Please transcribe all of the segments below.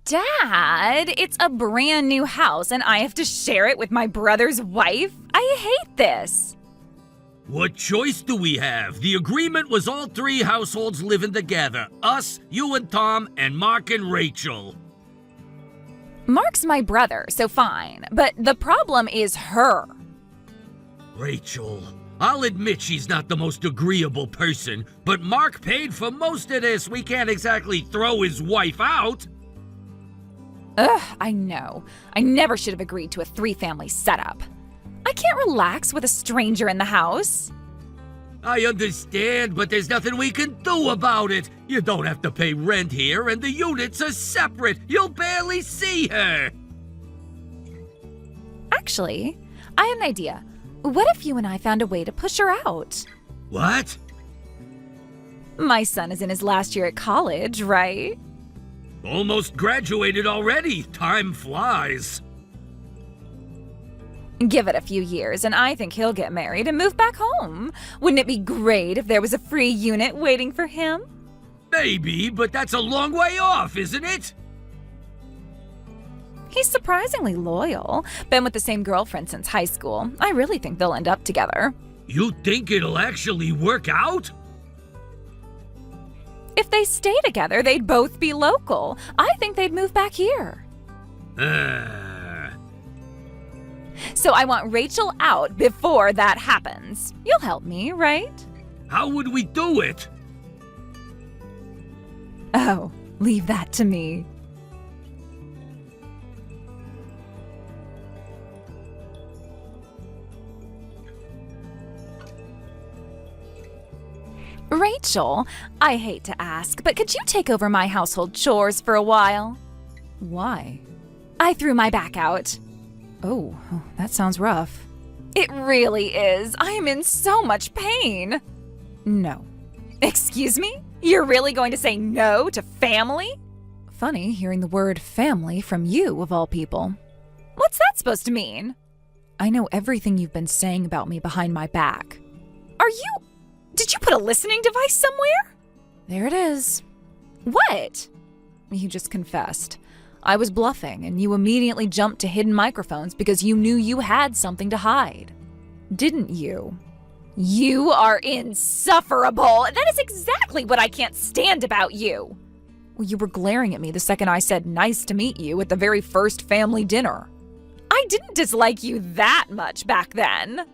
Dad, it's a brand new house and I have to share it with my brother's wife? I hate this. What choice do we have? The agreement was all three households living together. Us, you and Tom, and Mark and Rachel. Mark's my brother, so fine. But the problem is her. Rachel, I'll admit she's not the most agreeable person, but Mark paid for most of this. We can't exactly throw his wife out. Ugh, I know. I never should have agreed to a three-family setup. I can't relax with a stranger in the house. I understand, but there's nothing we can do about it. You don't have to pay rent here, and the units are separate. You'll barely see her. Actually, I have an idea. What if you and I found a way to push her out? What? My son is in his last year at college, right? Almost graduated already. Time flies. Give it a few years and I think he'll get married and move back home. Wouldn't it be great if there was a free unit waiting for him? Maybe, but that's a long way off, isn't it? He's surprisingly loyal. Been with the same girlfriend since high school. I really think they'll end up together. You think it'll actually work out? If they stay together, they'd both be local. I think they'd move back here. So I want Rachel out before that happens. You'll help me, right? How would we do it? Oh, leave that to me. Rachel, I hate to ask, but could you take over my household chores for a while? Why? I threw my back out. Oh, that sounds rough. It really is. I am in so much pain. No. Excuse me? You're really going to say no to family? Funny hearing the word family from you, of all people. What's that supposed to mean? I know everything you've been saying about me behind my back. Did you put a listening device somewhere? There it is. What? You just confessed. I was bluffing, and you immediately jumped to hidden microphones because you knew you had something to hide. Didn't you? You are insufferable. That is exactly what I can't stand about you. Well, you were glaring at me the second I said nice to meet you at the very first family dinner. I didn't dislike you that much back then.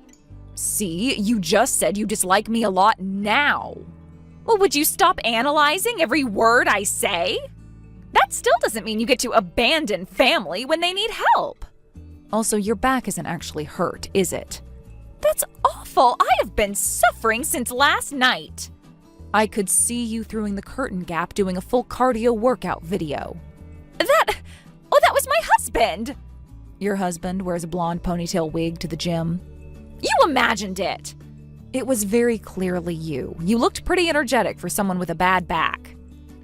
See, you just said you dislike me a lot now. Well, would you stop analyzing every word I say? That still doesn't mean you get to abandon family when they need help. Also, your back isn't actually hurt, is it? That's awful. I have been suffering since last night. I could see you through the curtain gap doing a full cardio workout video. That was my husband. Your husband wears a blonde ponytail wig to the gym. You imagined it. It was very clearly you. You looked pretty energetic for someone with a bad back.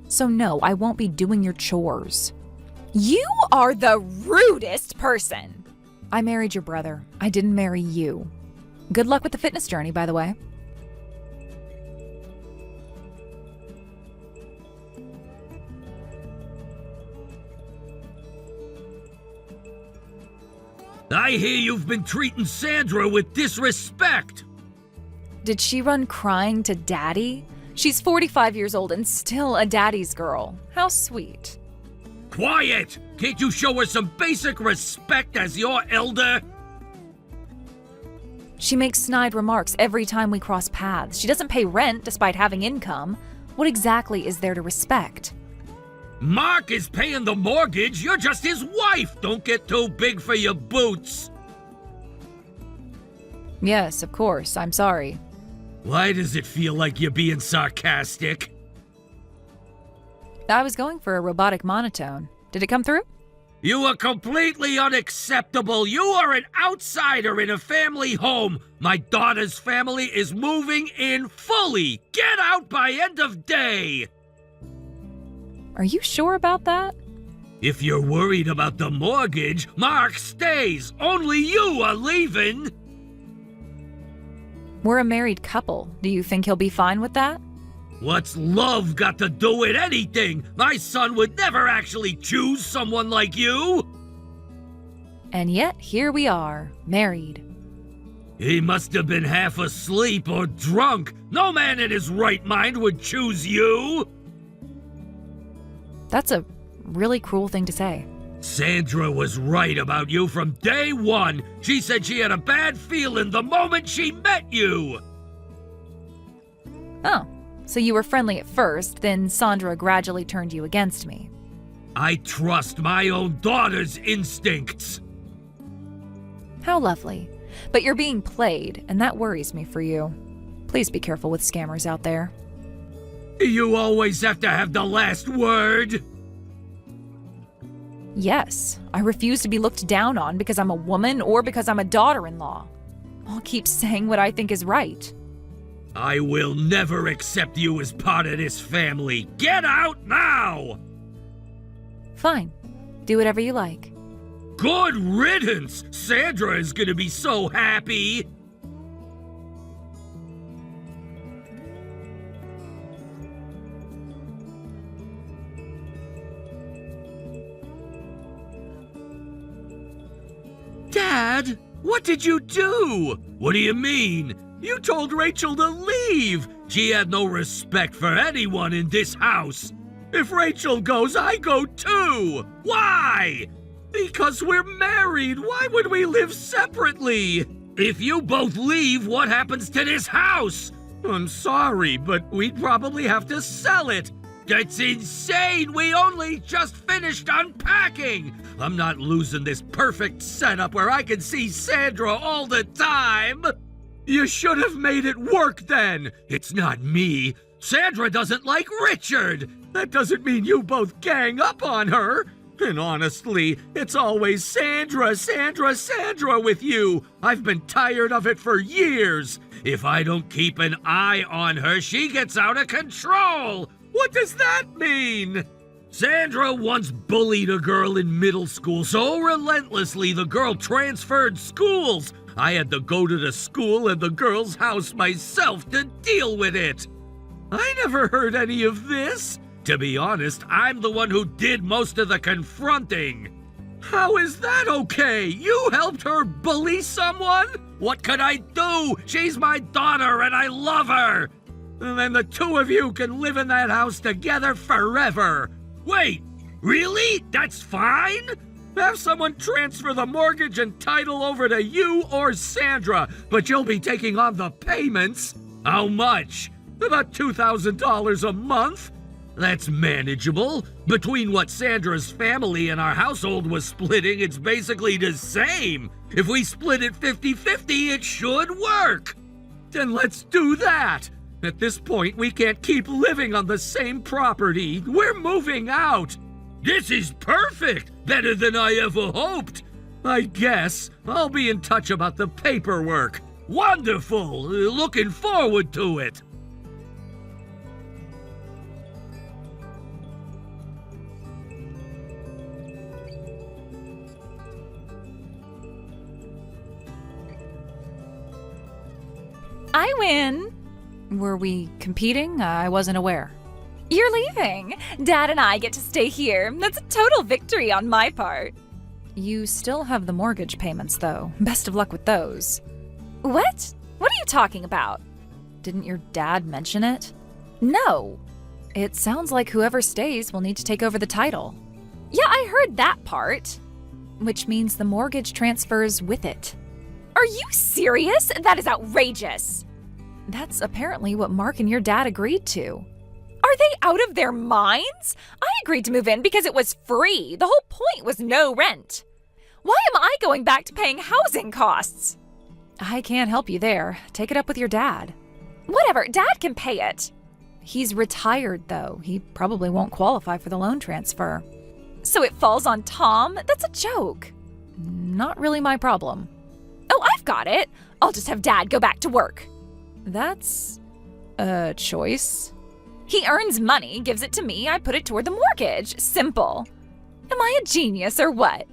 So no, I won't be doing your chores. You are the rudest person. I married your brother. I didn't marry you. Good luck with the fitness journey, by the way. I hear you've been treating Sandra with disrespect. Did she run crying to Daddy? She's 45 years old and still a daddy's girl. How sweet. Quiet! Can't you show her some basic respect as your elder? She makes snide remarks every time we cross paths. She doesn't pay rent despite having income. What exactly is there to respect? Mark is paying the mortgage. You're just his wife. Don't get too big for your boots. Yes, of course. I'm sorry. Why does it feel like you're being sarcastic? I was going for a robotic monotone. Did it come through? You are completely unacceptable. You are an outsider in a family home. My daughter's family is moving in fully. Get out by end of day. Are you sure about that? If you're worried about the mortgage, Mark stays. Only you are leaving. We're a married couple. Do you think he'll be fine with that? What's love got to do with anything? My son would never actually choose someone like you. And yet, here we are, married. He must have been half asleep or drunk. No man in his right mind would choose you. That's a really cruel thing to say. Sandra was right about you from day one. She said she had a bad feeling the moment she met you. Oh, so you were friendly at first, then Sandra gradually turned you against me. I trust my own daughter's instincts. How lovely. But you're being played, and that worries me for you. Please be careful with scammers out there. You always have to have the last word. Yes, I refuse to be looked down on because I'm a woman or because I'm a daughter-in-law. I'll keep saying what I think is right. I will never accept you as part of this family. Get out now! Fine. Do whatever you like. Good riddance! Sandra is gonna be so happy! Dad, what did you do? What do you mean? You told Rachel to leave! She had no respect for anyone in this house. If Rachel goes, I go too! Why? Because we're married. Why would we live separately? If you both leave, what happens to this house? I'm sorry, but we'd probably have to sell it. That's insane! We only just finished unpacking! I'm not losing this perfect setup where I can see Sandra all the time! You should have made it work then! It's not me. Sandra doesn't like Richard! That doesn't mean you both gang up on her! And honestly, it's always Sandra, Sandra, Sandra with you. I've been tired of it for years. If I don't keep an eye on her, she gets out of control. What does that mean? Sandra once bullied a girl in middle school so relentlessly the girl transferred schools. I had to go to the school and the girl's house myself to deal with it. I never heard any of this. To be honest, I'm the one who did most of the confronting. How is that okay? You helped her bully someone? What could I do? She's my daughter and I love her. And then the two of you can live in that house together forever. Wait, really? That's fine? Have someone transfer the mortgage and title over to you or Sandra, but you'll be taking on the payments. How much? About $2,000 a month? That's manageable. Between what Sandra's family and our household was splitting, it's basically the same. If we split it 50-50, it should work. Then let's do that. At this point, we can't keep living on the same property. We're moving out. This is perfect. Better than I ever hoped. I guess I'll be in touch about the paperwork. Wonderful. Looking forward to it. I win! Were we competing? I wasn't aware. You're leaving! Dad and I get to stay here. That's a total victory on my part. You still have the mortgage payments, though. Best of luck with those. What? What are you talking about? Didn't your dad mention it? No. It sounds like whoever stays will need to take over the title. Yeah, I heard that part. Which means the mortgage transfers with it. Are you serious? That is outrageous. That's apparently what Mark and your dad agreed to. Are they out of their minds? I agreed to move in because it was free. The whole point was no rent. Why am I going back to paying housing costs? I can't help you there. Take it up with your dad. Whatever, Dad can pay it. He's retired, though. He probably won't qualify for the loan transfer. So it falls on Tom? That's a joke. Not really my problem. Oh, I've got it. I'll just have Dad go back to work. That's a choice. He earns money, gives it to me, I put it toward the mortgage. Simple. Am I a genius or what?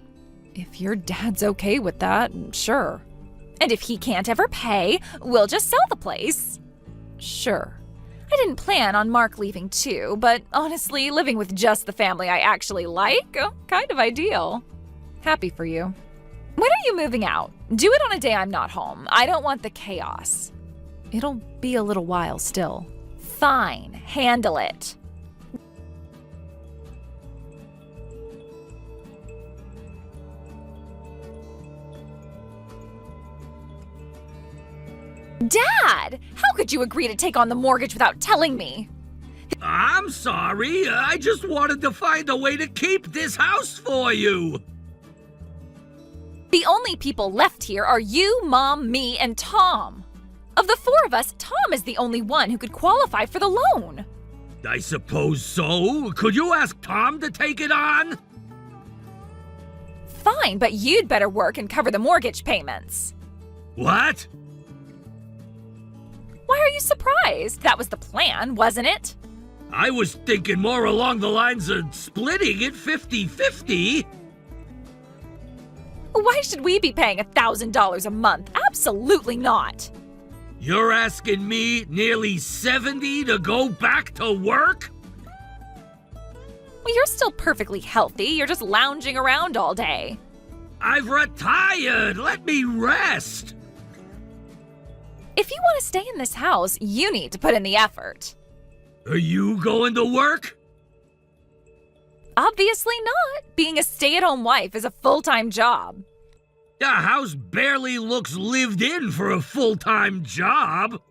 If your dad's okay with that, sure. And if he can't ever pay, we'll just sell the place. Sure. I didn't plan on Mark leaving too, but honestly, living with just the family I actually like, kind of ideal. Happy for you. When are you moving out? Do it on a day I'm not home. I don't want the chaos. It'll be a little while still. Fine, handle it. Dad! How could you agree to take on the mortgage without telling me? I'm sorry. I just wanted to find a way to keep this house for you. The only people left here are you, Mom, me, and Tom. Of the four of us, Tom is the only one who could qualify for the loan. I suppose so. Could you ask Tom to take it on? Fine, but you'd better work and cover the mortgage payments. What? Why are you surprised? That was the plan, wasn't it? I was thinking more along the lines of splitting it 50-50. Why should we be paying $1,000 a month? Absolutely not. You're asking me, nearly 70, to go back to work? Well, you're still perfectly healthy. You're just lounging around all day. I've retired. Let me rest. If you want to stay in this house, you need to put in the effort. Are you going to work? Obviously not. Being a stay-at-home wife is a full-time job. The house barely looks lived in for a full-time job.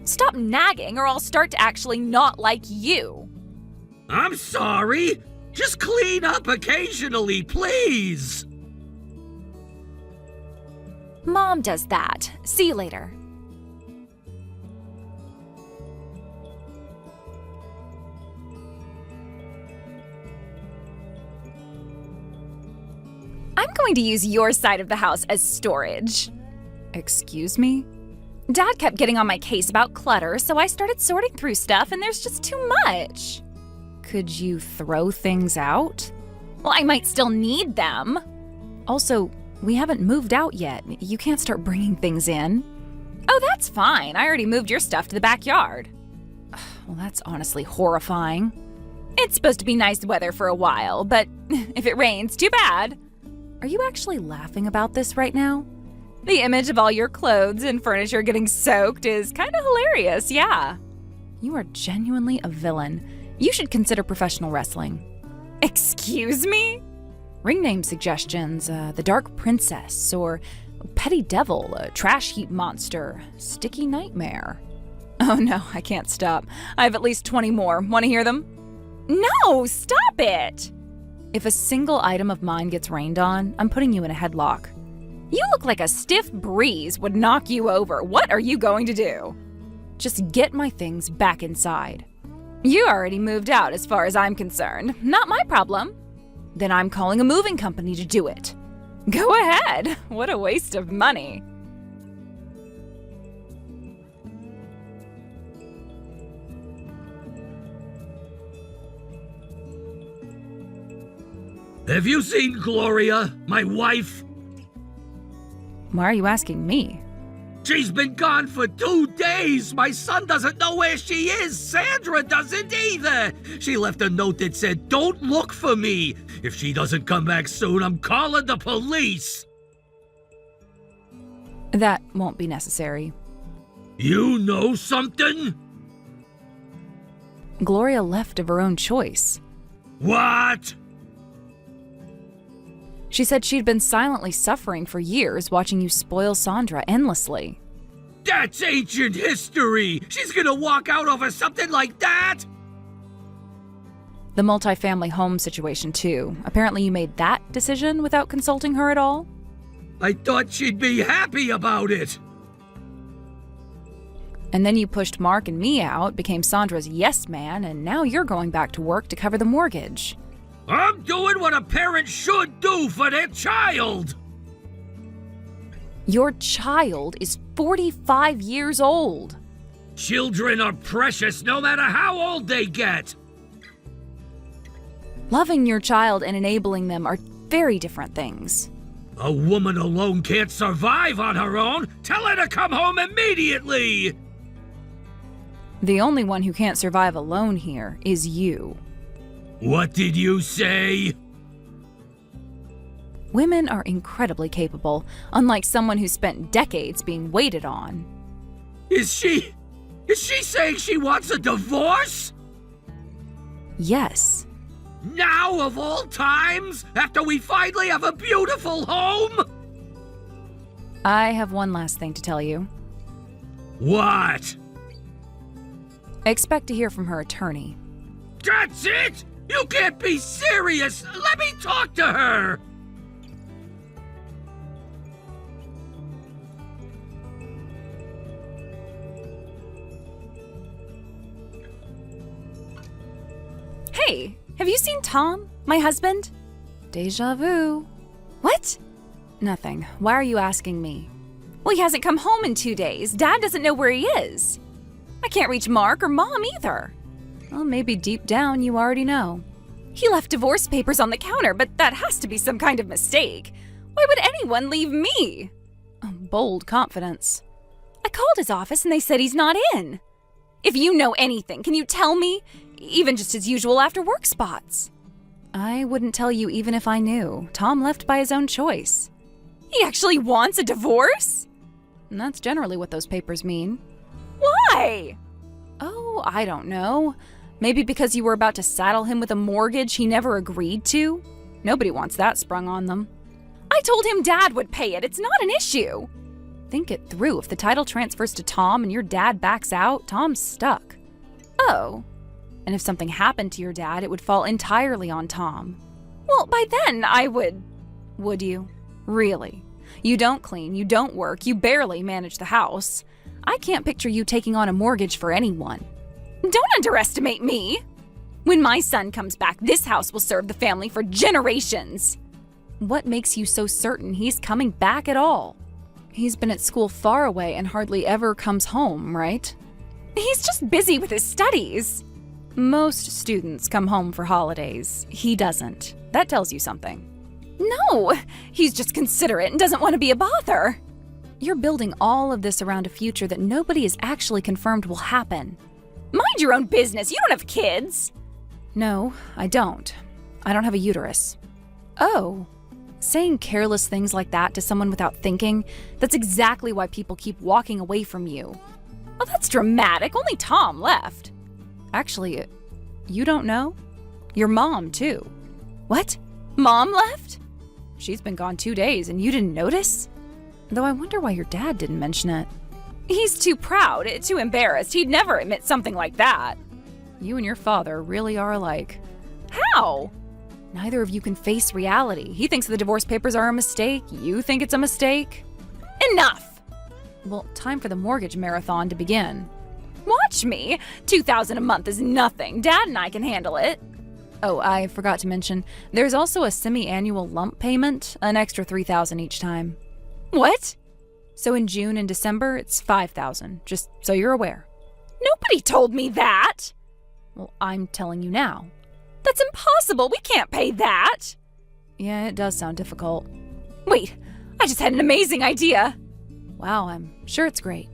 Stop nagging or I'll start to actually not like you. I'm sorry. Just clean up occasionally, please. Mom does that. See you later. I'm going to use your side of the house as storage. Excuse me? Dad kept getting on my case about clutter, so I started sorting through stuff and there's just too much. Could you throw things out? Well, I might still need them. Also, we haven't moved out yet. You can't start bringing things in. Oh, that's fine. I already moved your stuff to the backyard. Well, that's honestly horrifying. It's supposed to be nice weather for a while, but if it rains, too bad. Are you actually laughing about this right now? The image of all your clothes and furniture getting soaked is kind of hilarious, yeah. You are genuinely a villain. You should consider professional wrestling. Excuse me? Ring name suggestions, the Dark Princess, or Petty Devil, a Trash Heap Monster, Sticky Nightmare. Oh no, I can't stop. I have at least 20 more. Want to hear them? No, stop it! If a single item of mine gets rained on, I'm putting you in a headlock. You look like a stiff breeze would knock you over. What are you going to do? Just get my things back inside. You already moved out as far as I'm concerned. Not my problem. Then I'm calling a moving company to do it. Go ahead. What a waste of money. Have you seen Gloria, my wife? Why are you asking me? She's been gone for 2 days. My son doesn't know where she is. Sandra doesn't either. She left a note that said, "Don't look for me. If she doesn't come back soon, I'm calling the police." That won't be necessary. You know something? Gloria left of her own choice. What? She said she'd been silently suffering for years watching you spoil Sandra endlessly. That's ancient history. She's gonna walk out over something like that? The multifamily home situation, too. Apparently you made that decision without consulting her at all? I thought she'd be happy about it. And then you pushed Mark and me out, became Sandra's yes man, and now you're going back to work to cover the mortgage. I'm doing what a parent should do for their child. Your child is 45 years old. Children are precious no matter how old they get. Loving your child and enabling them are very different things. A woman alone can't survive on her own. Tell her to come home immediately. The only one who can't survive alone here is you. What did you say? Women are incredibly capable, unlike someone who spent decades being waited on. Is she saying she wants a divorce? Yes. Now of all times? After we finally have a beautiful home? I have one last thing to tell you. What? Expect to hear from her attorney. That's it? You can't be serious! Let me talk to her! Hey, have you seen Tom, my husband? Deja vu. What? Nothing. Why are you asking me? Well, he hasn't come home in 2 days. Dad doesn't know where he is. I can't reach Mark or Mom either. Well, maybe deep down you already know. He left divorce papers on the counter, but that has to be some kind of mistake. Why would anyone leave me? Bold confidence. I called his office and they said he's not in. If you know anything, can you tell me? Even just his usual after-work spots. I wouldn't tell you even if I knew. Tom left by his own choice. He actually wants a divorce? And that's generally what those papers mean. Why? Oh, I don't know. Maybe because you were about to saddle him with a mortgage he never agreed to? Nobody wants that sprung on them. I told him Dad would pay it. It's not an issue. Think it through. If the title transfers to Tom and your dad backs out, Tom's stuck. Oh. And if something happened to your dad, it would fall entirely on Tom. Well, by then I would... Would you? Really? You don't clean, you don't work, you barely manage the house. I can't picture you taking on a mortgage for anyone. Don't underestimate me! When my son comes back, this house will serve the family for generations. What makes you so certain he's coming back at all? He's been at school far away and hardly ever comes home, right? He's just busy with his studies. Most students come home for holidays. He doesn't. That tells you something. No, he's just considerate and doesn't want to be a bother. You're building all of this around a future that nobody has actually confirmed will happen. Mind your own business. You don't have kids. No, I don't. I don't have a uterus. Oh. Saying careless things like that to someone without thinking, that's exactly why people keep walking away from you. Oh, that's dramatic. Only Tom left. Actually, you don't know? Your mom, too. What? Mom left? She's been gone 2 days and you didn't notice? Though I wonder why your dad didn't mention it. He's too proud, too embarrassed. He'd never admit something like that. You and your father really are alike. How? Neither of you can face reality. He thinks the divorce papers are a mistake. You think it's a mistake. Enough! Well, time for the mortgage marathon to begin. Watch me! $2,000 a month is nothing. Dad and I can handle it. Oh, I forgot to mention, there's also a semi-annual lump payment, an extra $3,000 each time. What? So in June and December, it's $5,000, just so you're aware. Nobody told me that! Well, I'm telling you now. That's impossible! We can't pay that! Yeah, it does sound difficult. Wait, I just had an amazing idea! Wow, I'm sure it's great.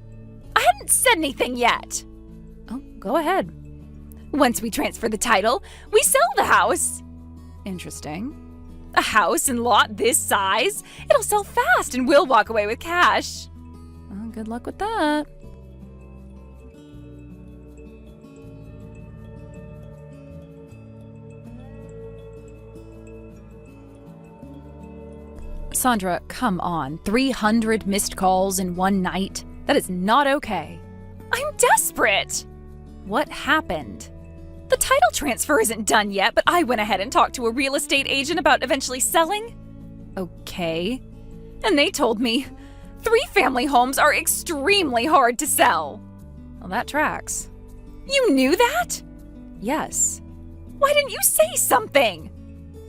I hadn't said anything yet! Oh, go ahead. Once we transfer the title, we sell the house. Interesting. A house and lot this size? It'll sell fast and we'll walk away with cash. Well, good luck with that. Sandra, come on. 300 missed calls in one night? That is not okay. I'm desperate. What happened? The title transfer isn't done yet, but I went ahead and talked to a real estate agent about eventually selling. Okay. And they told me 3-family homes are extremely hard to sell. Well, that tracks. You knew that? Yes. Why didn't you say something?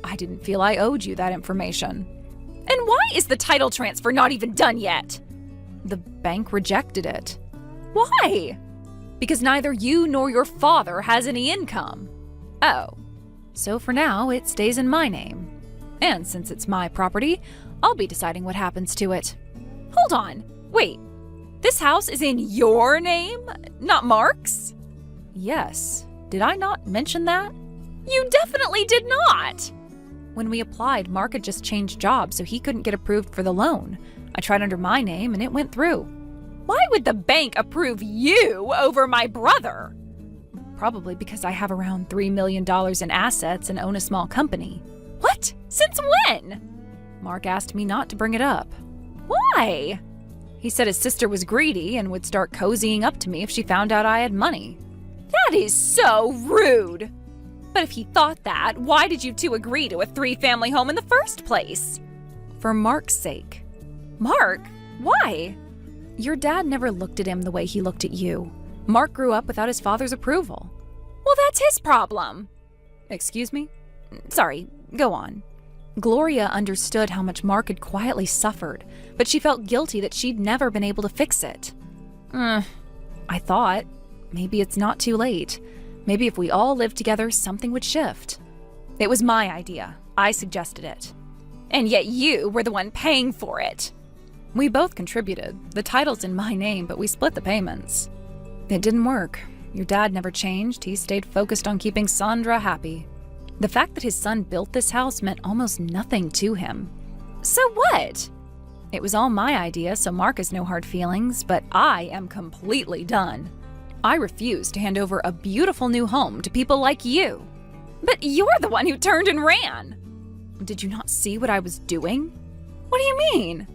I didn't feel I owed you that information. And why is the title transfer not even done yet? The bank rejected it. Why? Because neither you nor your father has any income. Oh. So for now, it stays in my name. And since it's my property, I'll be deciding what happens to it. Hold on. Wait. This house is in your name, not Mark's? Yes. Did I not mention that? You definitely did not! When we applied, Mark had just changed jobs, so he couldn't get approved for the loan. I tried under my name and it went through. Why would the bank approve you over my brother? Probably because I have around $3 million in assets and own a small company. What? Since when? Mark asked me not to bring it up. Why? He said his sister was greedy and would start cozying up to me if she found out I had money. That is so rude! But if he thought that, why did you two agree to a 3-family home in the first place? For Mark's sake. Mark? Why? Your dad never looked at him the way he looked at you. Mark grew up without his father's approval. Well, that's his problem. Excuse me? Sorry, go on. Gloria understood how much Mark had quietly suffered, but she felt guilty that she'd never been able to fix it. I thought, maybe it's not too late. Maybe if we all lived together, something would shift. It was my idea. I suggested it. And yet you were the one paying for it. We both contributed. The title's in my name, but we split the payments. It didn't work. Your dad never changed. He stayed focused on keeping Sandra happy. The fact that his son built this house meant almost nothing to him. So what? It was all my idea, so Mark has no hard feelings, but I am completely done. I refuse to hand over a beautiful new home to people like you. But you're the one who turned and ran. Did you not see what I was doing? What do you mean?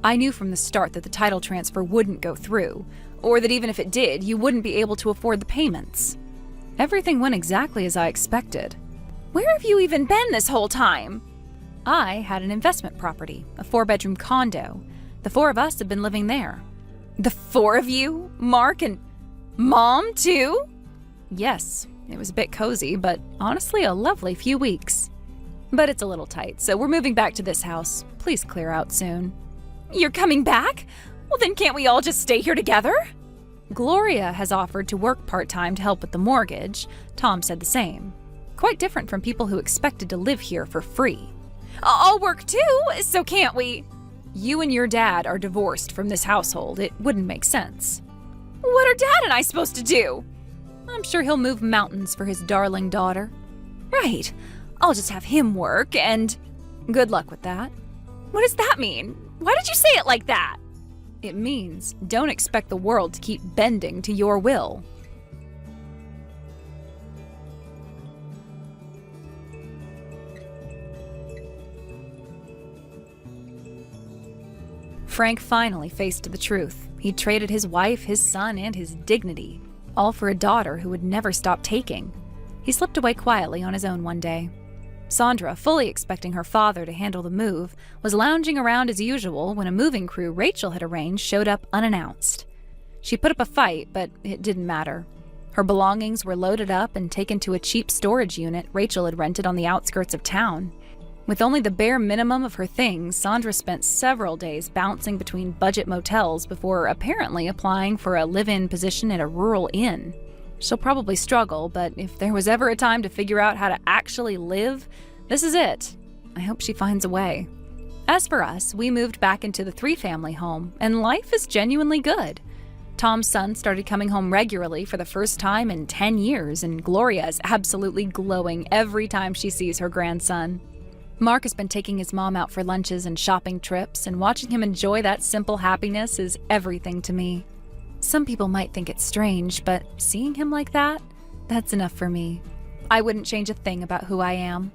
I knew from the start that the title transfer wouldn't go through, or that even if it did, you wouldn't be able to afford the payments. Everything went exactly as I expected. Where have you even been this whole time? I had an investment property, a 4-bedroom condo. The 4 of us had been living there. The 4 of you? Mark and Mom, too? Yes, it was a bit cozy, but honestly a lovely few weeks. But it's a little tight, so we're moving back to this house. Please clear out soon. You're coming back? Well, then can't we all just stay here together? Gloria has offered to work part-time to help with the mortgage. Tom said the same. Quite different from people who expected to live here for free. I'll work too, so can't we? You and your dad are divorced from this household. It wouldn't make sense. What are Dad and I supposed to do? I'm sure he'll move mountains for his darling daughter. Right. I'll just have him work and... Good luck with that. What does that mean? Why did you say it like that? It means don't expect the world to keep bending to your will. Frank finally faced the truth. He'd traded his wife, his son, and his dignity, all for a daughter who would never stop taking. He slipped away quietly on his own one day. Sandra, fully expecting her father to handle the move, was lounging around as usual when a moving crew Rachel had arranged showed up unannounced. She put up a fight, but it didn't matter. Her belongings were loaded up and taken to a cheap storage unit Rachel had rented on the outskirts of town. With only the bare minimum of her things, Sandra spent several days bouncing between budget motels before apparently applying for a live-in position at a rural inn. She'll probably struggle, but if there was ever a time to figure out how to actually live, this is it. I hope she finds a way. As for us, we moved back into the 3-family home, and life is genuinely good. Tom's son started coming home regularly for the first time in 10 years, and Gloria is absolutely glowing every time she sees her grandson. Mark has been taking his mom out for lunches and shopping trips, and watching him enjoy that simple happiness is everything to me. Some people might think it's strange, but seeing him like that, that's enough for me. I wouldn't change a thing about who I am.